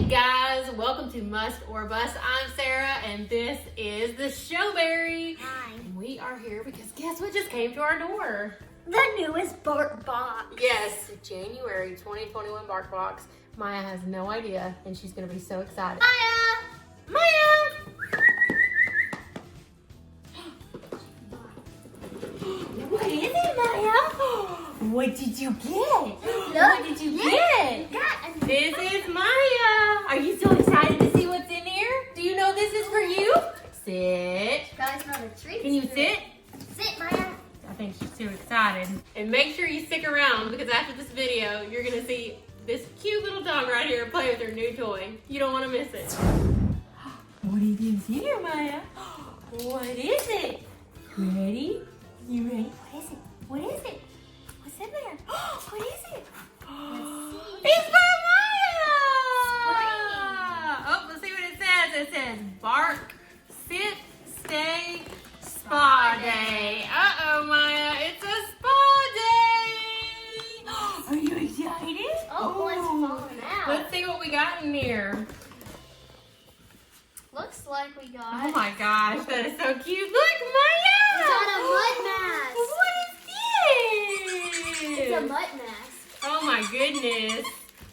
guys, welcome to Must or Bust. I'm Sarah and this is the Showberry. Hi. And we are here because guess what just came to our door? The newest BARKBOX. Yes, January 2021 BARKBOX. Maya has no idea and she's gonna be so excited. Maya! What is it, Maya? What did you get? What did you get? This is Maya. Are you so excited to see what's in here? Do you know this is for you? Sit. Guys, not a treat. Can you sit? Sit, Maya. I think she's too excited. And make sure you stick around because after this video, you're gonna see this cute little dog right here play with her new toy. You don't wanna miss it. What do you think's in here, Maya? What is it? Ready? You ready? What is it? What is it? What's in there? What is it? It's for Maya! Oh, let's see what it says. It says Bark, Sit, Stay, Spa Day. Uh-oh, Maya, it's a spa day! Are you excited? Oh, it's falling out. Let's see what we got in here. Looks like we got. Oh my gosh, that is so cute. Look, Maya! We got a mud mask. What is this? It's a mud mask. Oh my goodness.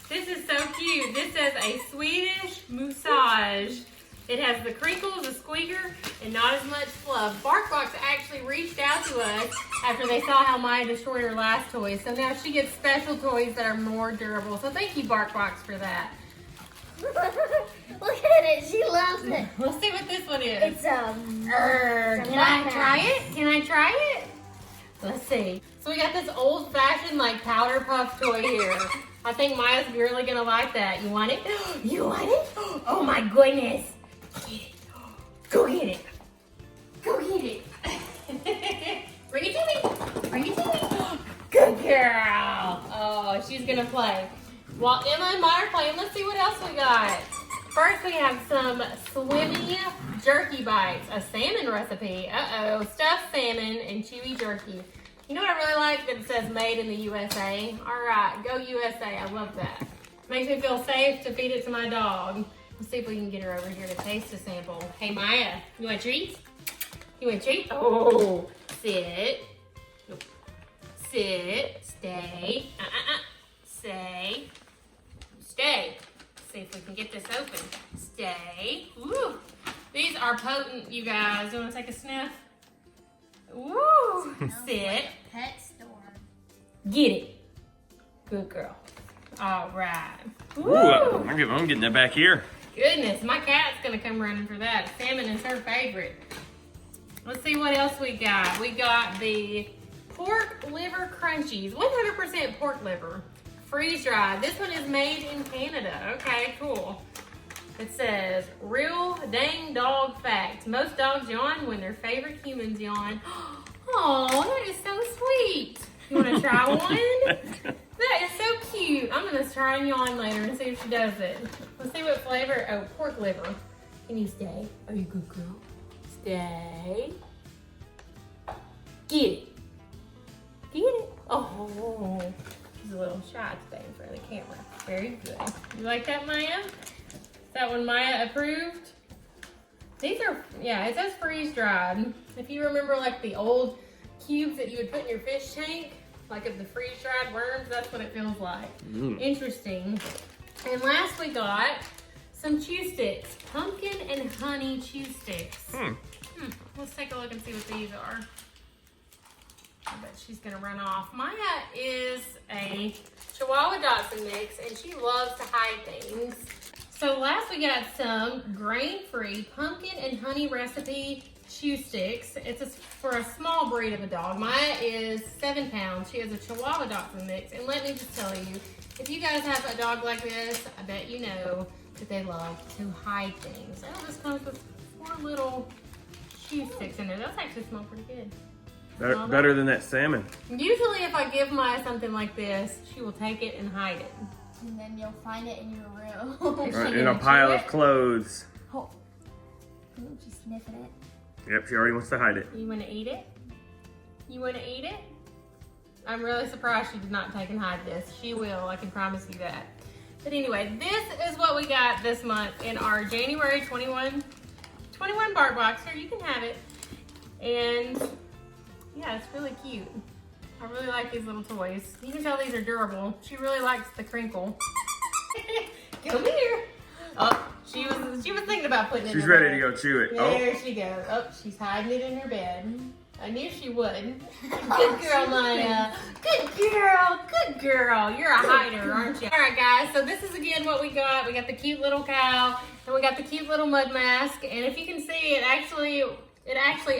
This is so cute. This says a Swedish massage. It has the crinkles, the squeaker, and not as much fluff. BARKBOX actually reached out to us after they saw how Maya destroyed her last toy. So now she gets special toys that are more durable. So thank you, BARKBOX, for that. Look at it. She loves it. Let's see what this one is. It's Can I try it? Can I try it? Let's see. So we got this old-fashioned like powder puff toy here. I think Maya's really gonna like that. You want it? You want it? Oh my goodness. Get it. Go get it. Go get it. Bring it to me. Bring it to me. Good girl. Oh, she's gonna play. While Emma and Maya are playing, let's see what else we got. First, we have some Swimmy Jerky Bites, a salmon recipe. Uh-oh, stuffed salmon and chewy jerky. You know what I really like? That it says made in the USA. All right, go USA. I love that. Makes me feel safe to feed it to my dog. Let's see if we can get her over here to taste a sample. Hey, Maya, you want treats? You want treats? Oh, sit. Nope. Sit, stay. Stay. Stay. See if we can get this open. Stay. Woo. These are potent, you guys. You want to take a sniff? Woo. Sit. Pet store. Get it. Good girl. All right. Ooh, I'm getting that back here. Goodness, my cat's going to come running for that. Salmon is her favorite. Let's see what else we got. We got the pork liver crunchies. 100% pork liver. Freeze dried. This one is made in Canada. Okay, cool. It says, real dang dog facts. Most dogs yawn when their favorite humans yawn. Oh, that is so sweet. You want to try one? That is so cute. I'm going to try and yawn later and see if she does it. Let's see what flavor. Oh, pork liver. Can you stay? Are you a good girl? Stay. Get it. Get it. Oh. She's a little shy today in front of the camera. Very good. You like that, Maya? Is that one Maya approved? These are, yeah, it says freeze dried. If you remember like the old cubes that you would put in your fish tank, like of the freeze dried worms, that's what it feels like. Interesting. And last we got some chew sticks. Pumpkin and honey chew sticks. Let's take a look and see what these are. I bet she's gonna run off. Maya is a Chihuahua Dachshund mix and she loves to hide things. So last we got some grain-free pumpkin and honey recipe chew sticks. It's for a small breed of a dog. Maya is 7 pounds. She has a Chihuahua Dachshund mix. And let me just tell you, if you guys have a dog like this, I bet you know that they love to hide things. Oh, this comes with 4 little chew sticks in there. Those actually smell pretty good. Better than that salmon. Usually if I give Maya something like this, she will take it and hide it. And then you'll find it in your room. Right, in a pile of clothes. Oh. Ooh, she's sniffing it. Yep, she already wants to hide it. You want to eat it? You want to eat it? I'm really surprised she did not take and hide this. She will, I can promise you that. But anyway, this is what we got this month in our January 21 BARKBOX. Here, you can have it. And yeah, it's really cute. I really like these little toys. You can tell these are durable. She really likes the crinkle. Come here. Oh, she was thinking about putting it in She's her ready bed. to go chew it. There she goes. Oh, she's hiding it in her bed. I knew she would. Good girl, Maya. Good girl. Good girl. You're a hider, aren't you? All right, guys. So this is again what we got. We got the cute little cow, and we got the cute little mud mask. And if you can see, it actually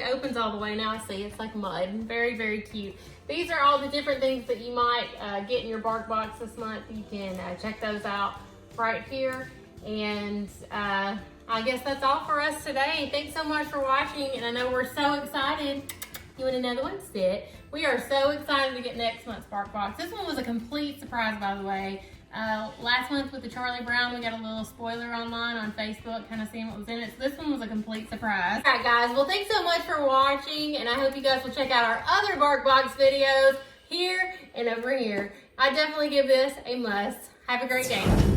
opens all the way. Now I see it's like mud. Very, very cute. These are all the different things that you might get in your BARKBOX this month. You can check those out right here. And I guess that's all for us today. Thanks so much for watching. And I know we're so excited. You want another one? Sit. We are so excited to get next month's BARKBOX. This one was a complete surprise, by the way. Last month with the Charlie Brown, we got a little spoiler online on Facebook, kind of seeing what was in it. So this one was a complete surprise. All right, guys. Well, thanks so much for watching, and I hope you guys will check out our other BARKBOX videos here and over here. I definitely give this a must. Have a great day.